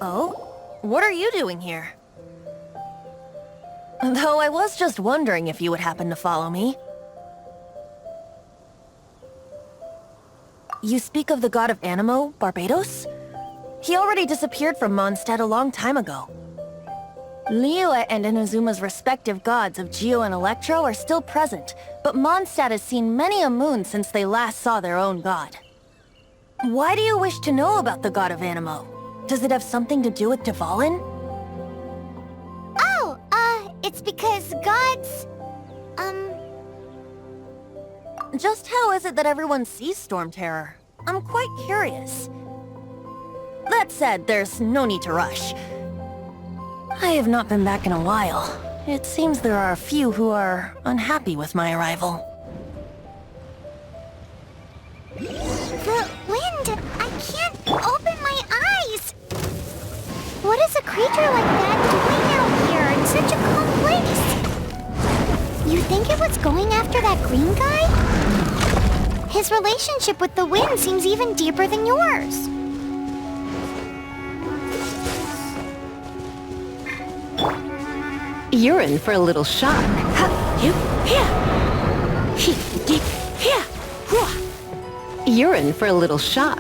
Oh? What are you doing here? Though I was just wondering if you would happen to follow me. You speak of the god of Animo, Barbados? He already disappeared from Mondstadt a long time ago. Liyue and Inazuma's respective gods of Geo and Electro are still present, but Mondstadt has seen many a moon since they last saw their own god. Why do you wish to know about the god of Animo? Does it have something to do with Dvalin? Oh, it's because gods... Just how is it that everyone sees Storm Terror? I'm quite curious. That said, there's no need to rush. I have not been back in a while. It seems there are a few who are unhappy with my arrival. The wind! I can't open my eyes! What is a creature like that doing out here in such a calm place? You think it was going after that green guy? His relationship with the wind seems even deeper than yours. You're in for a little shock. You're in for a little shock.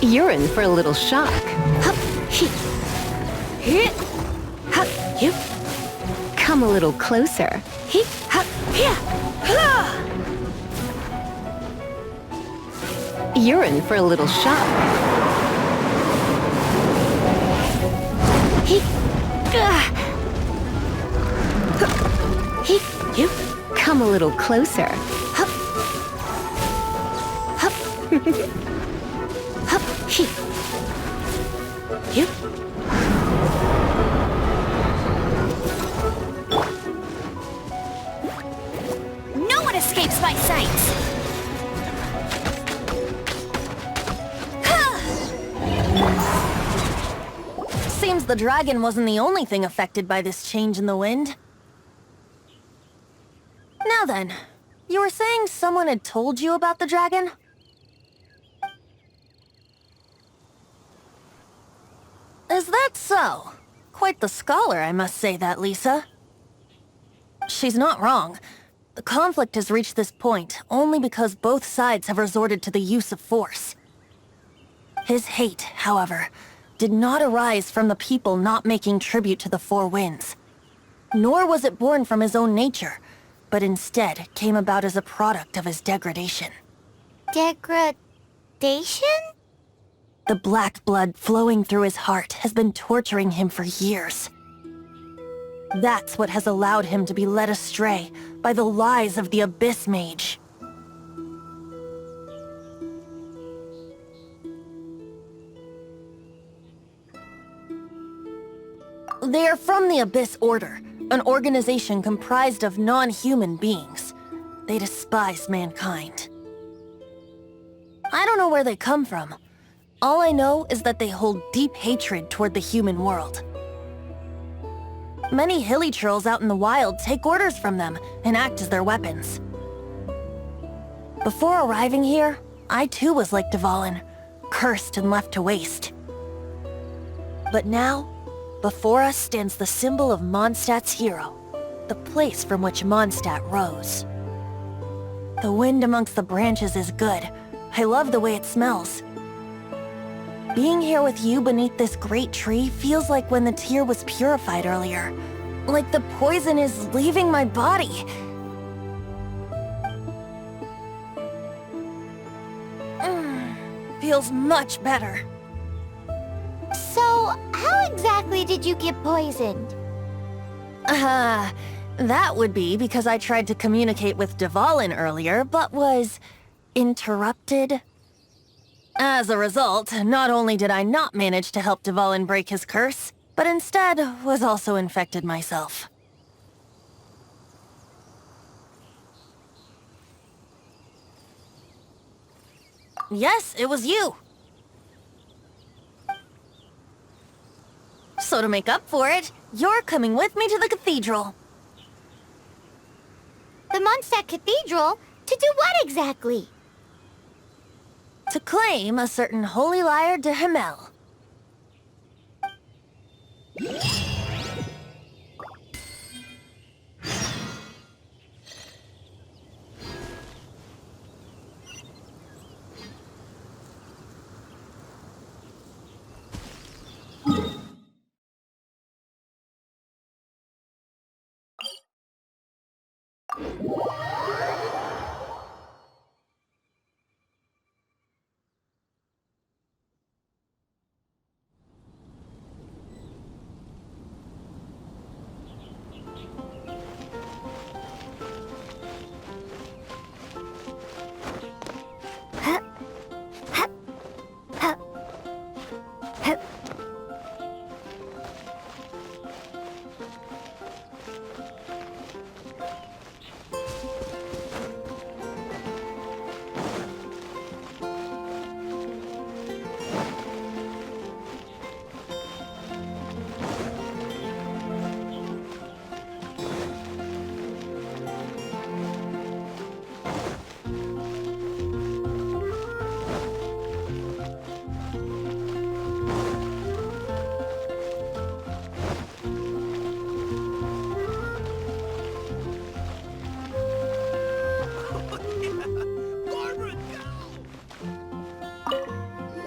You're in for a little shock. Come a little closer. You're in for a little shock. Come a little closer. No one escapes my sight! Seems the dragon wasn't the only thing affected by this change in the wind. Now then, you were saying someone had told you about the dragon? Is that so? Quite the scholar, I must say that, Lisa. She's not wrong. The conflict has reached this point only because both sides have resorted to the use of force. His hate, however, did not arise from the people not making tribute to the Four Winds. Nor was it born from his own nature, but instead came about as a product of his degradation. Degradation? The black blood flowing through his heart has been torturing him for years. That's what has allowed him to be led astray by the lies of the Abyss Mage. They are from the Abyss Order, an organization comprised of non-human beings. They despise mankind. I don't know where they come from. All I know is that they hold deep hatred toward the human world. Many hilly trolls out in the wild take orders from them and act as their weapons. Before arriving here, I too was like Dvalin, cursed and left to waste. But now, before us stands the symbol of Mondstadt's hero, the place from which Mondstadt rose. The wind amongst the branches is good. I love the way it smells. Being here with you beneath this great tree feels like when the tear was purified earlier. Like the poison is leaving my body. Feels much better. So, how exactly did you get poisoned? That would be because I tried to communicate with Dvalin earlier, but was interrupted. As a result, not only did I not manage to help Dvalin break his curse, but instead was also infected myself. Yes, it was you. So to make up for it, you're coming with me to the cathedral. The Mondstadt Cathedral? To do what exactly? To claim a certain holy Lyre de Himmel. Huh? Huh? Huh? Huh?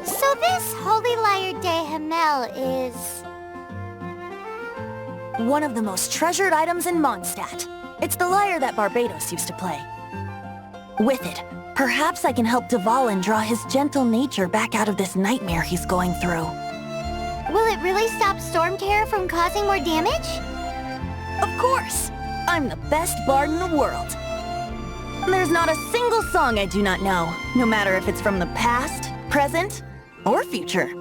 So this Holy Lyre de Himmel is... One of the most treasured items in Mondstadt. It's the lyre that Barbados used to play. With it, perhaps I can help Dvalin draw his gentle nature back out of this nightmare he's going through. Will it really stop Storm Terror from causing more damage? Of course! I'm the best bard in the world. There's not a single song I do not know, no matter if it's from the past, present, or future.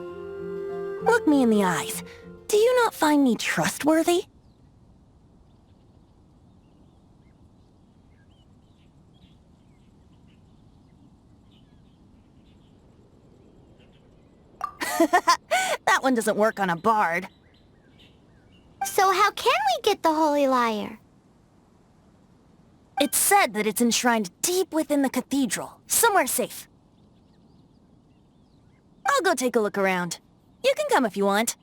Look me in the eyes. Do you not find me trustworthy? That one doesn't work on a bard. So how can we get the Holy Lyre? It's said that it's enshrined deep within the cathedral, somewhere safe. I'll go take a look around. You can come if you want.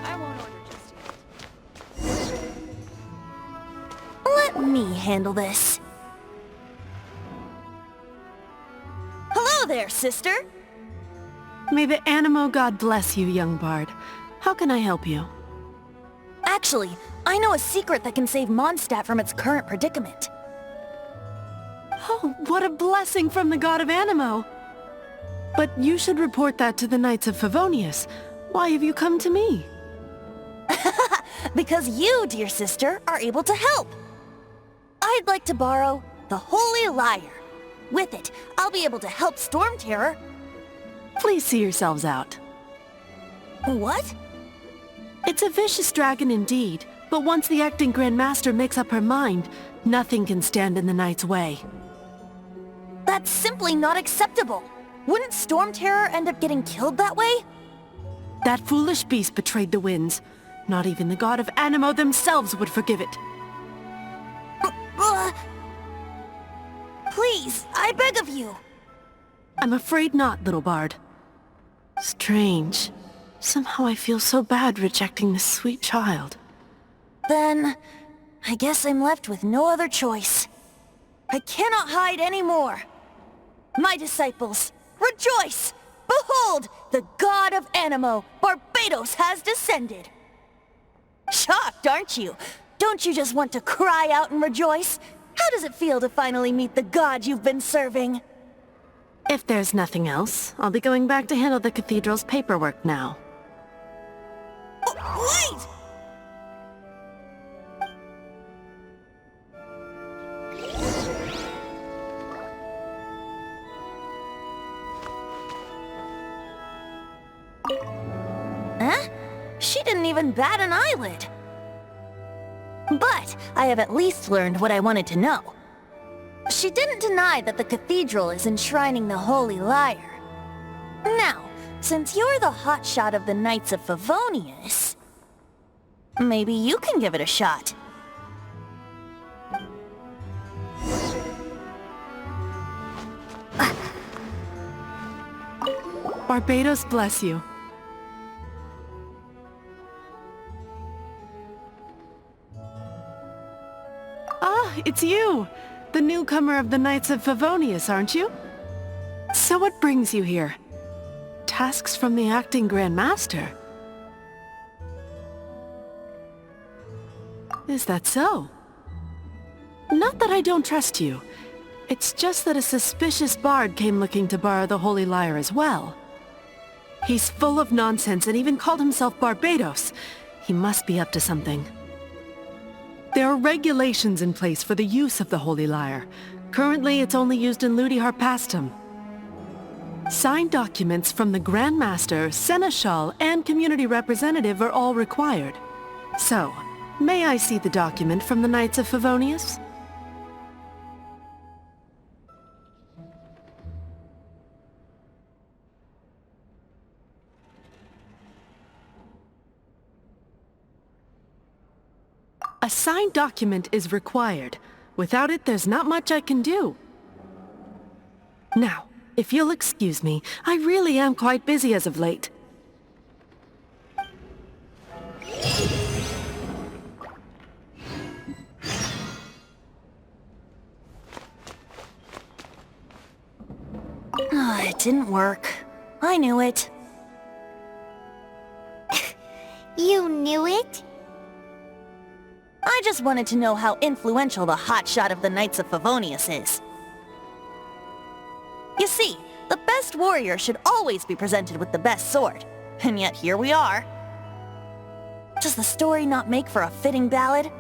I won't order just yet. Let me handle this. Hello there, sister! May the Animo god bless you, young bard. How can I help you? Actually, I know a secret that can save Mondstadt from its current predicament. Oh, what a blessing from the god of Animo! But you should report that to the Knights of Favonius. Why have you come to me? Because you, dear sister, are able to help. I'd like to borrow the Holy Lyre. With it, I'll be able to help Storm Terror. Please see yourselves out. What? It's a vicious dragon indeed, but once the acting Grand Master makes up her mind, nothing can stand in the Knight's way. That's simply not acceptable. Wouldn't Storm Terror end up getting killed that way? That foolish beast betrayed the winds. Not even the god of Animo themselves would forgive it. Please, I beg of you. I'm afraid not, little bard. Strange. Somehow I feel so bad rejecting this sweet child. Then, I guess I'm left with no other choice. I cannot hide anymore. My disciples, rejoice! Behold, the god of Animo, Barbados, has descended. Shocked, aren't you? Don't you just want to cry out and rejoice? How does it feel to finally meet the god you've been serving? If there's nothing else, I'll be going back to handle the cathedral's paperwork now. Wait! Huh? She didn't even bat an eyelid. But I have at least learned what I wanted to know. She didn't deny that the cathedral is enshrining the Holy Lyre. Now, since you're the hotshot of the Knights of Favonius, maybe you can give it a shot. Barbados bless you. Ah, it's you! The newcomer of the Knights of Favonius, aren't you? So what brings you here? Tasks from the acting Grand Master? Is that so? Not that I don't trust you. It's just that a suspicious bard came looking to borrow the Holy Lyre as well. He's full of nonsense and even called himself Barbados. He must be up to something. There are regulations in place for the use of the Holy Lyre. Currently, it's only used in Ludi Harpastum. Signed documents from the Grand Master, Seneschal, and Community Representative are all required. So, may I see the document from the Knights of Favonius? A signed document is required. Without it, there's not much I can do. Now, if you'll excuse me, I really am quite busy as of late. didn't work. I knew it. You knew it? I just wanted to know how influential the hotshot of the Knights of Favonius is. You see, the best warrior should always be presented with the best sword. And yet here we are. Does the story not make for a fitting ballad?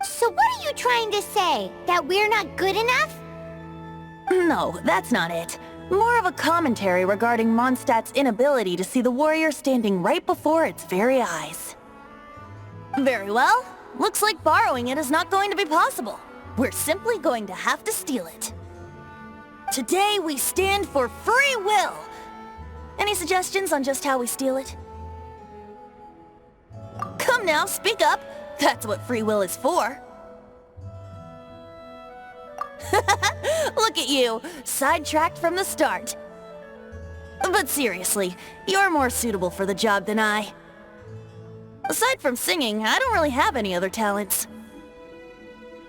So what are you trying to say? That we're not good enough? No, that's not it. More of a commentary regarding Mondstadt's inability to see the warrior standing right before its very eyes. Very well. Looks like borrowing it is not going to be possible. We're simply going to have to steal it. Today we stand for free will. Any suggestions on just how we steal it? Come now, speak up. That's what free will is for. Look at you, sidetracked from the start. But seriously, you're more suitable for the job than I. Aside from singing, I don't really have any other talents.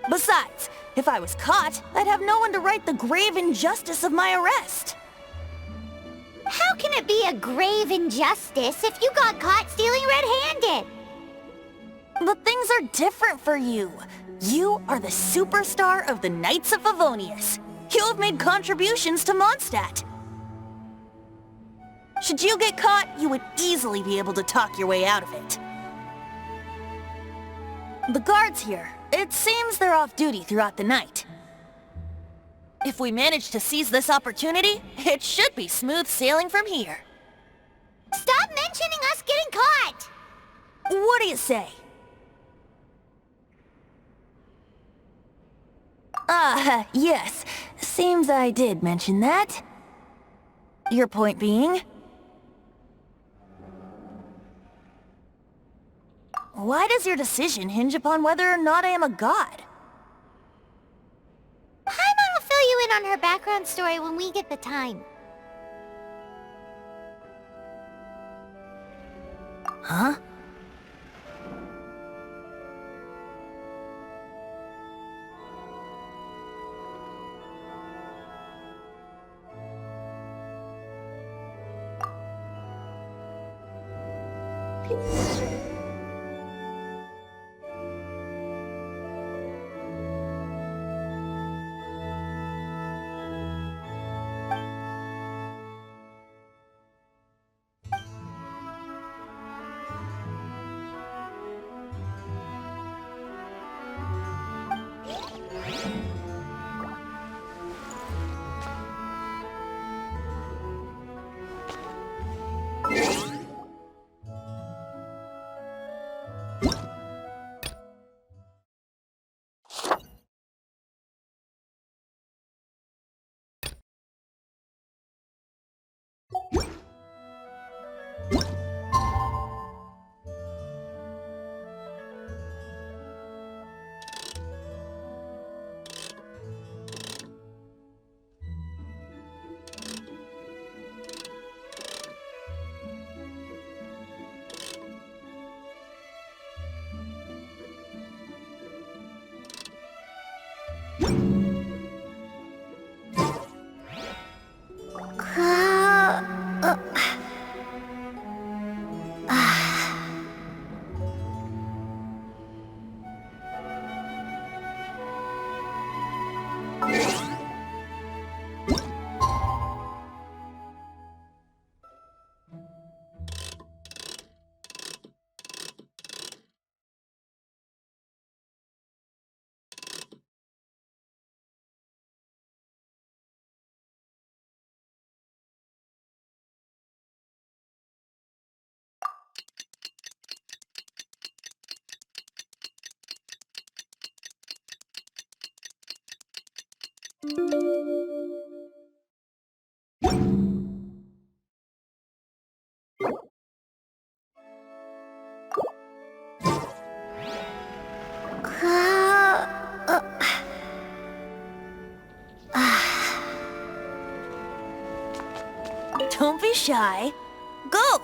Besides, if I was caught, I'd have no one to right the grave injustice of my arrest. How can it be a grave injustice if you got caught stealing red-handed? But things are different for you. You are the superstar of the Knights of Favonius. You have made contributions to Mondstadt. Should you get caught, you would easily be able to talk your way out of it. The guards here, it seems they're off duty throughout the night. If we manage to seize this opportunity, it should be smooth sailing from here. Stop mentioning us getting caught! What do you say? Yes. Seems I did mention that. Your point being? Why does your decision hinge upon whether or not I am a god? Paimon will fill you in on her background story when we get the time. Huh? Don't be shy. Go!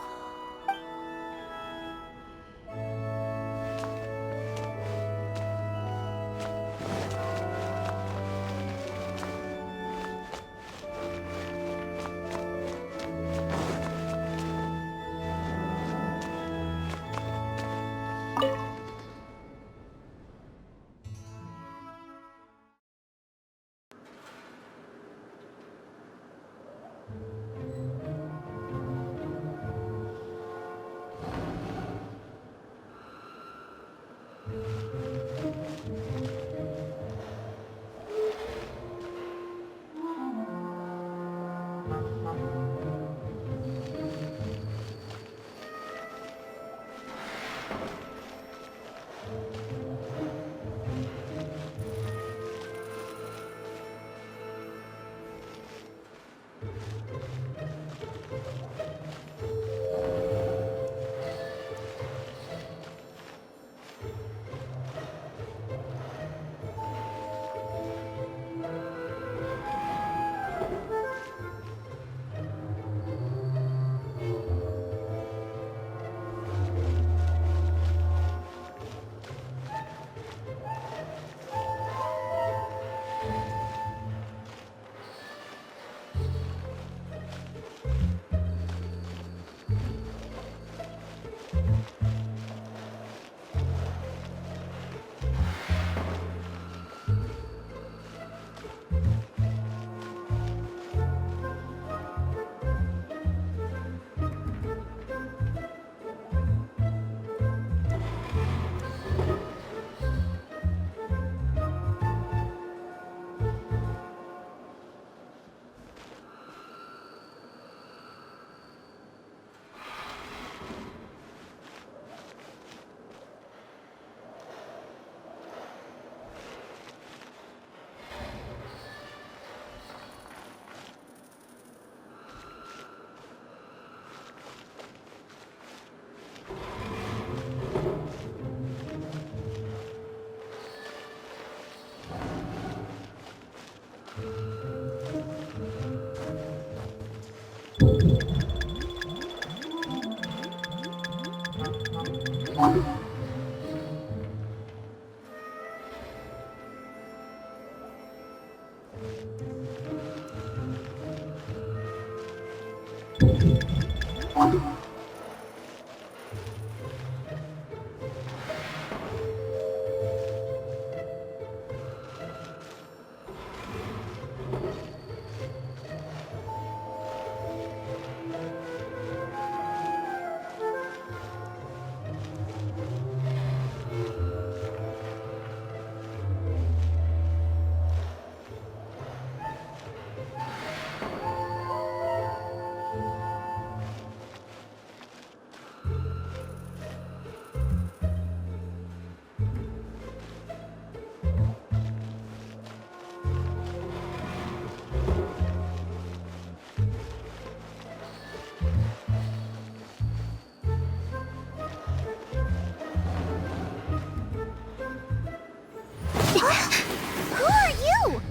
Who are you?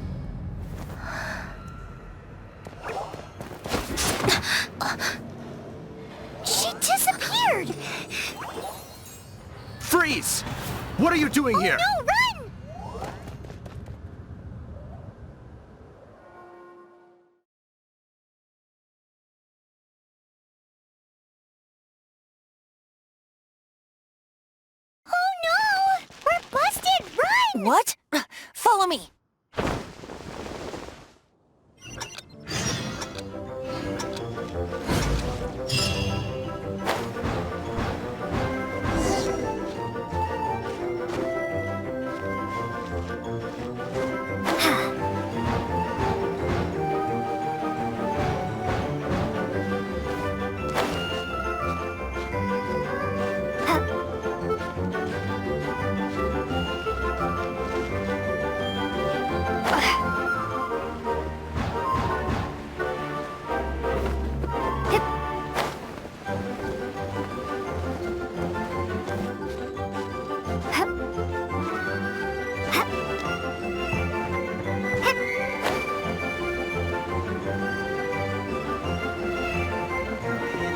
She disappeared! Freeze! What are you doing here? No, run! Oh no! We're busted! Run! What? Follow me.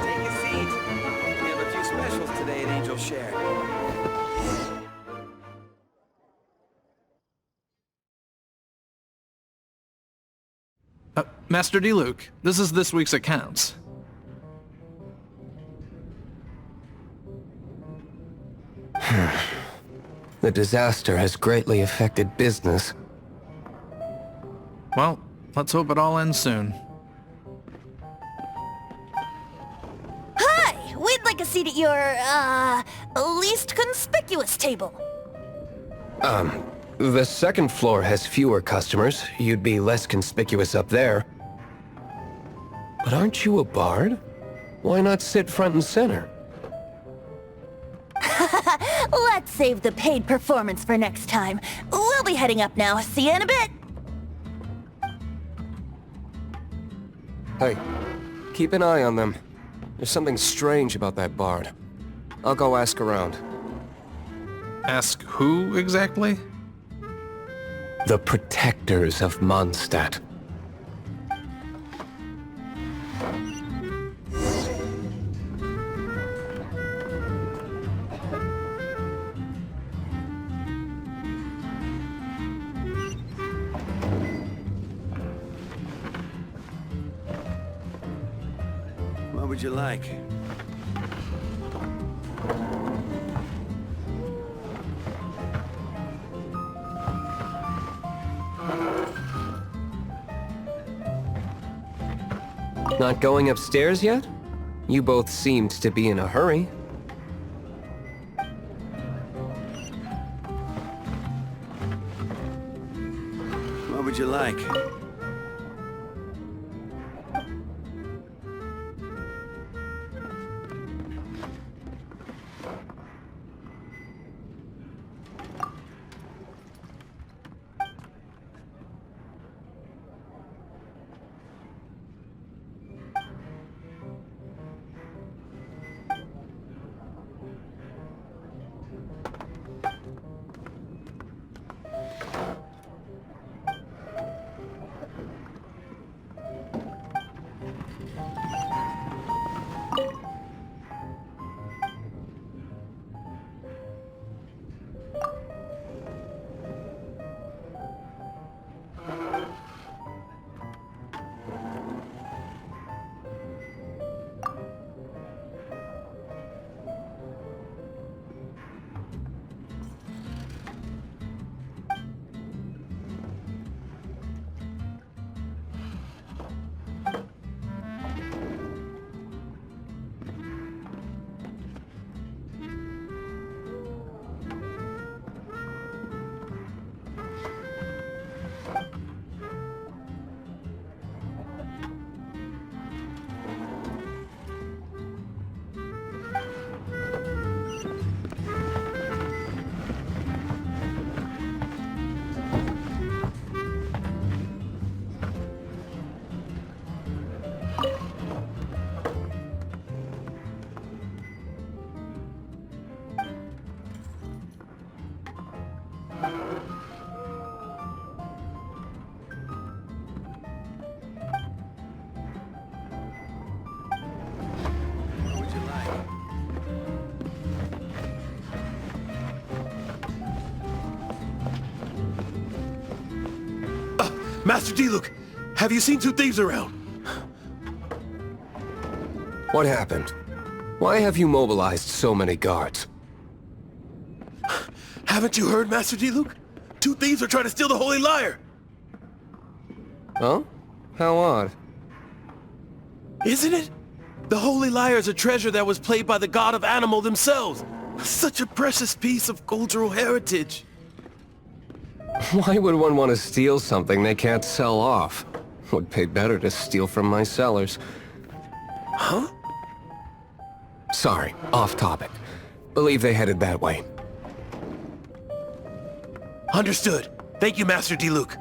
Take a seat. We have a few specials today at Angel Share. Master D. Luke, this is this week's accounts. The disaster has greatly affected business. Well, let's hope it all ends soon. Hi! We'd like a seat at your, least conspicuous table. The second floor has fewer customers. You'd be less conspicuous up there. But aren't you a bard? Why not sit front and center? Let's save the paid performance for next time. We'll be heading up now. See you in a bit. Hey, keep an eye on them. There's something strange about that bard. I'll go ask around. Ask who exactly? The protectors of Mondstadt. What would you like? Not going upstairs yet? You both seemed to be in a hurry. What would you like? What would you like? Master D-Luke, have you seen two thieves around? What happened? Why have you mobilized so many guards? Haven't you heard, Master D-Luke? Two thieves are trying to steal the Holy Lyre! Oh? How odd. Isn't it? The Holy Lyre is a treasure that was played by the god of animal themselves. Such a precious piece of cultural heritage. Why would one want to steal something they can't sell off? Would pay better to steal from my sellers. Huh? Sorry, off topic. Believe they headed that way. Understood. Thank you, Master D-Luke.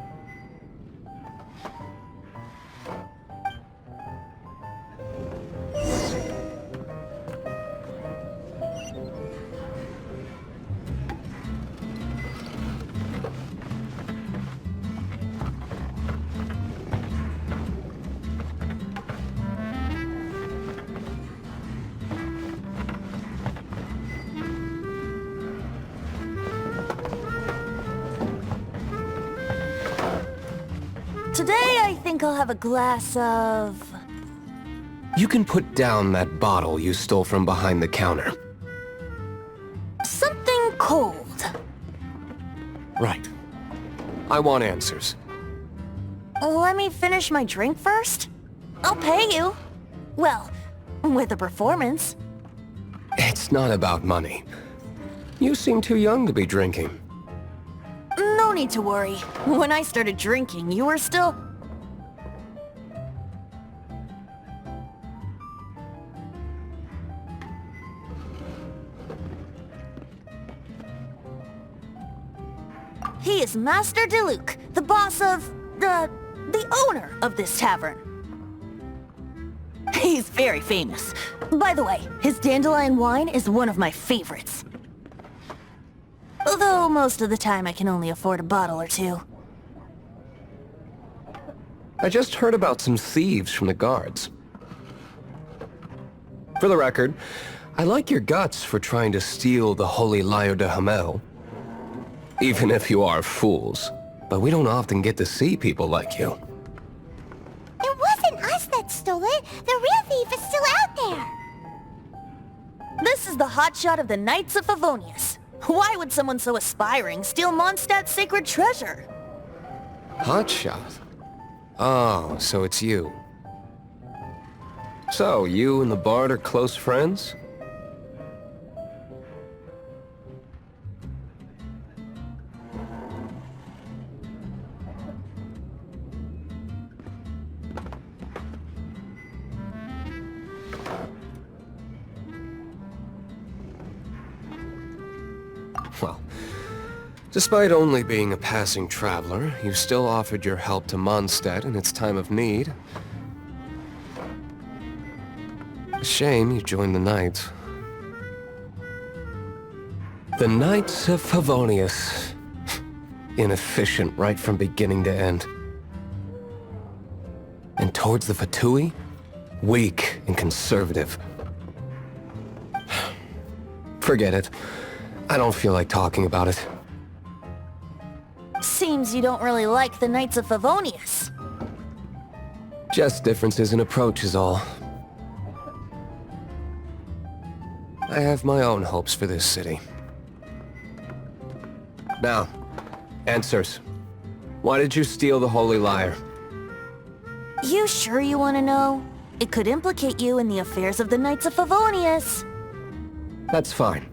Today, I think I'll have a glass of... You can put down that bottle you stole from behind the counter. something cold. Right. I want answers. Let me finish my drink first. I'll pay you. Well, with a performance. It's not about money. You seem too young to be drinking. No need to worry. When I started drinking, you were still... He is Master Diluc, the boss of, the owner of this tavern. He's very famous. By the way, his dandelion wine is one of my favorites. Although most of the time I can only afford a bottle or two. I just heard about some thieves from the guards. For the record, I like your guts for trying to steal the holy Lyre de Hamel. Even if you are fools. But we don't often get to see people like you. It wasn't us that stole it. The real thief is still out there. This is the hotshot of the Knights of Favonius. Why would someone so aspiring steal Mondstadt's sacred treasure? Hotshot? Oh, so it's you. So, you and the Bard are close friends? Well, despite only being a passing traveler, you still offered your help to Mondstadt in its time of need. A shame you joined the Knights. The Knights of Favonius. Inefficient right from beginning to end. And towards the Fatui? Weak and conservative. Forget it. I don't feel like talking about it. Seems you don't really like the Knights of Favonius. Just differences in approach is all. I have my own hopes for this city. Now, answers. Why did you steal the Holy Lyre? You sure you want to know? It could implicate you in the affairs of the Knights of Favonius. That's fine.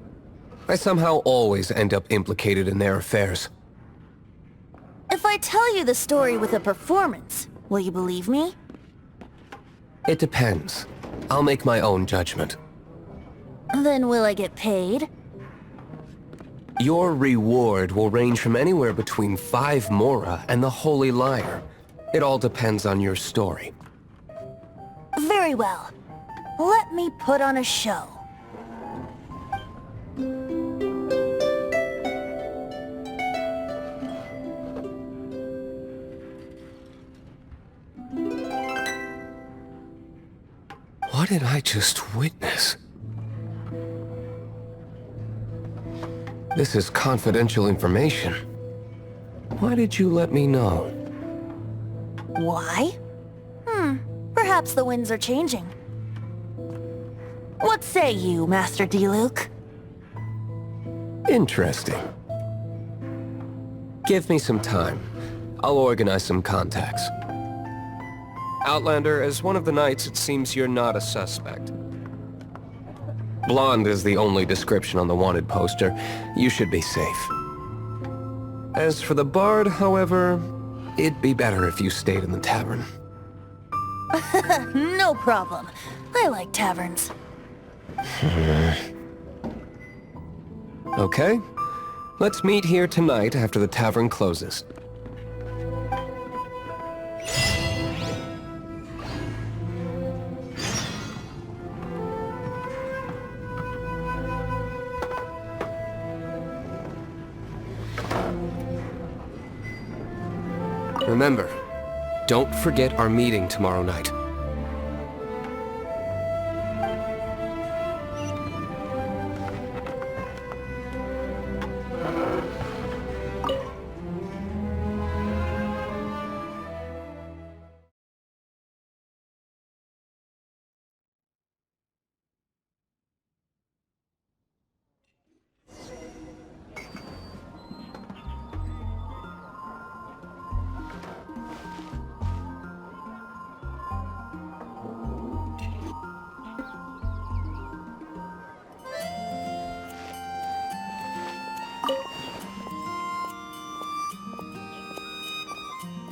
I somehow always end up implicated in their affairs. If I tell you the story with a performance, will you believe me? It depends. I'll make my own judgment. Then will I get paid? Your reward will range from anywhere between 5 Mora and the Holy Lyre. It all depends on your story. Very well. Let me put on a show. What did I just witness? This is confidential information. Why did you let me know? Why? Perhaps the winds are changing. What say you, Master Diluc? Interesting. Give me some time. I'll organize some contacts. Outlander, as one of the Knights, it seems you're not a suspect. Blonde is the only description on the wanted poster. You should be safe. As for the Bard, however, it'd be better if you stayed in the tavern. No problem. I like taverns. Okay. Let's meet here tonight after the tavern closes. Remember, don't forget our meeting tomorrow night.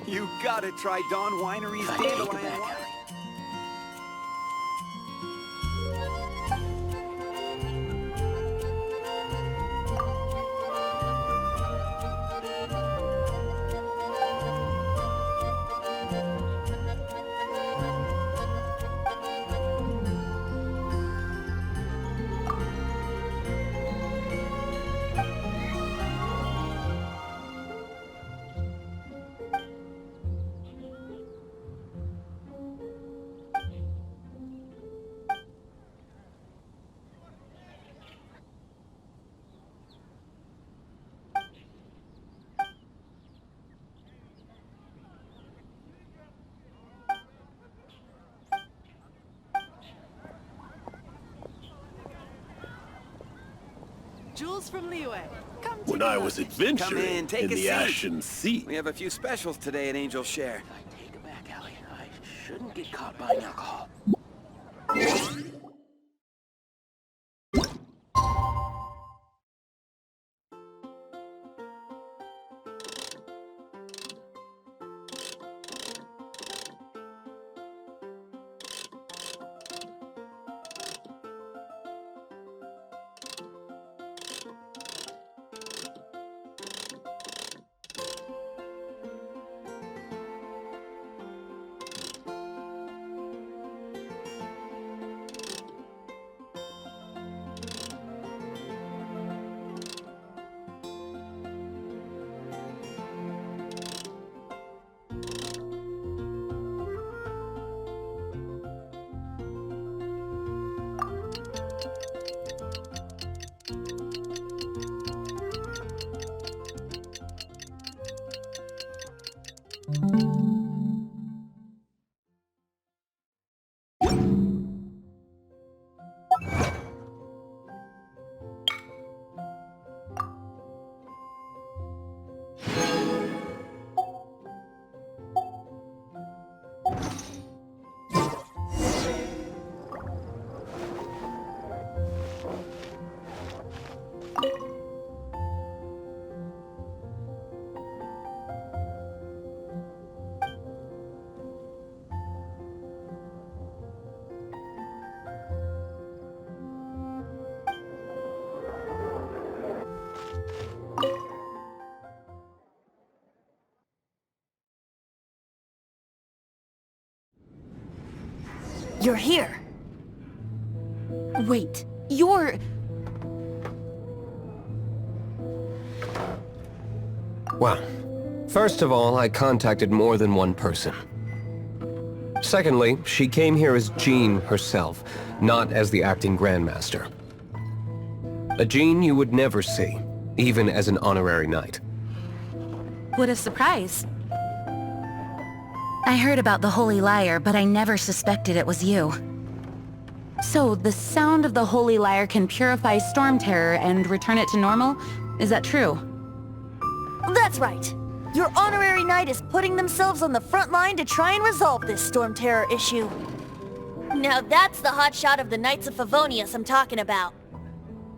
You gotta try Dawn Winery's dandelion wine. Jules from Lyre. Come When take a I look. was Come adventuring in, take a the seat. Ashen Sea. We have a few specials today at Angel Share. Take it back, Allie. I shouldn't get caught buying alcohol. You're here. Wait, you're... Well, first of all, I contacted more than one person. Secondly, she came here as Jean herself, not as the acting Grandmaster. A Jean you would never see, even as an honorary knight. What a surprise. I heard about the Holy Lyre, but I never suspected it was you. So, the sound of the Holy Lyre can purify Storm Terror and return it to normal? Is that true? That's right. Your honorary knight is putting themselves on the front line to try and resolve this Storm Terror issue. Now that's the hotshot of the Knights of Favonius I'm talking about.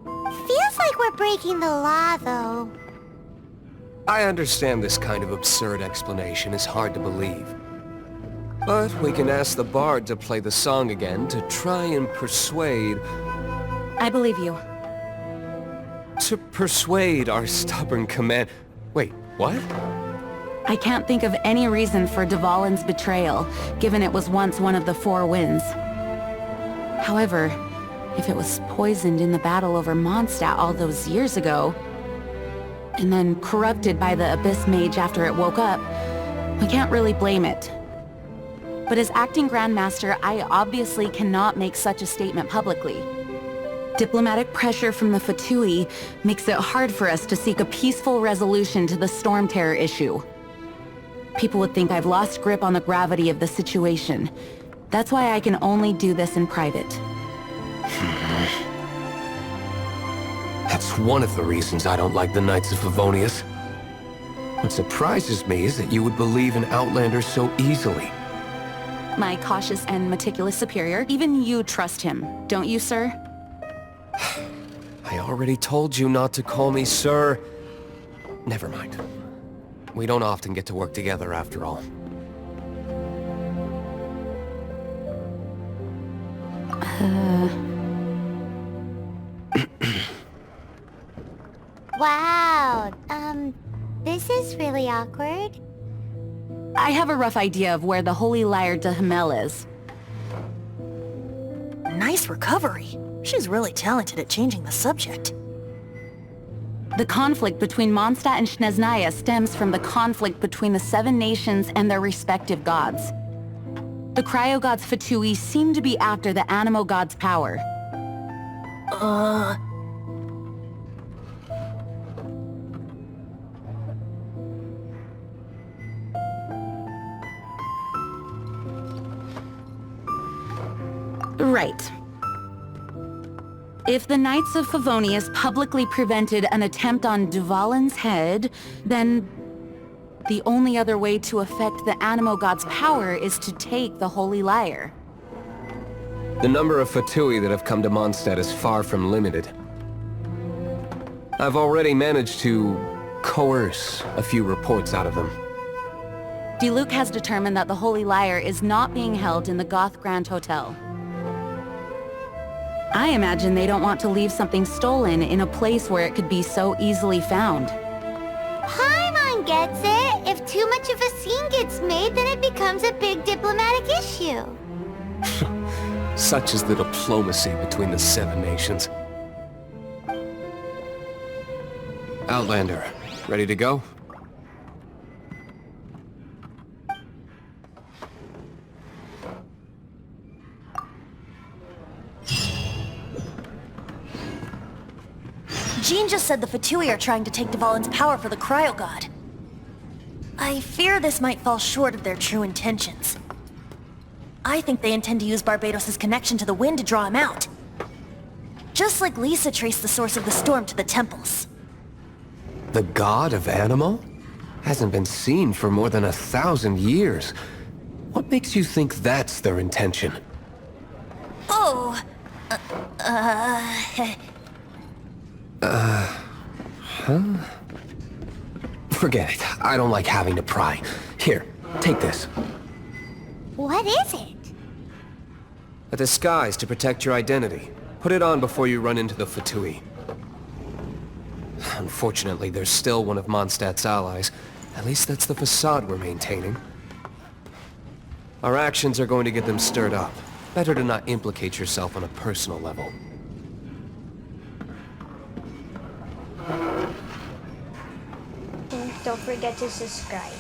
Feels like we're breaking the law, though. I understand this kind of absurd explanation is hard to believe. But we can ask the bard to play the song again to try and persuade... I believe you. To persuade our stubborn command... Wait, what? I can't think of any reason for Dvalin's betrayal, given it was once one of the Four Winds. However, if it was poisoned in the battle over Mondstadt all those years ago, and then corrupted by the Abyss Mage after it woke up, we can't really blame it. But as acting Grandmaster, I obviously cannot make such a statement publicly. Diplomatic pressure from the Fatui makes it hard for us to seek a peaceful resolution to the Storm Terror issue. People would think I've lost grip on the gravity of the situation. That's why I can only do this in private. That's one of the reasons I don't like the Knights of Favonius. What surprises me is that you would believe in Outlanders so easily. My cautious and meticulous superior, even you trust him, don't you, sir? I already told you not to call me sir. Never mind. We don't often get to work together after all. Wow, this is really awkward. I have a rough idea of where the Holy Lyre de Hamel is. Nice recovery. She's really talented at changing the subject. The conflict between Mondstadt and Snezhnaya stems from the conflict between the Seven Nations and their respective gods. The Cryo-gods Fatui seem to be after the Animo god's power. Right. If the Knights of Favonius publicly prevented an attempt on Dvalin's head, then the only other way to affect the Animo God's power is to take the Holy Lyre. The number of Fatui that have come to Mondstadt is far from limited. I've already managed to coerce a few reports out of them. Diluc has determined that the Holy Lyre is not being held in the Goth Grand Hotel. I imagine they don't want to leave something stolen in a place where it could be so easily found. Paimon gets it. If too much of a scene gets made, then it becomes a big diplomatic issue. Such is the diplomacy between the Seven Nations. Outlander, ready to go? Jean just said the Fatui are trying to take Dvalin's power for the Cryo God. I fear this might fall short of their true intentions. I think they intend to use Barbados' connection to the wind to draw him out. Just like Lisa traced the source of the storm to the temples. The god of Animo? Hasn't been seen for more than 1,000 years. What makes you think that's their intention? Oh... Forget it. I don't like having to pry. Here, take this. What is it? A disguise to protect your identity. Put it on before you run into the Fatui. Unfortunately, there's still one of Mondstadt's allies. At least that's the facade we're maintaining. Our actions are going to get them stirred up. Better to not implicate yourself on a personal level. Don't forget to subscribe.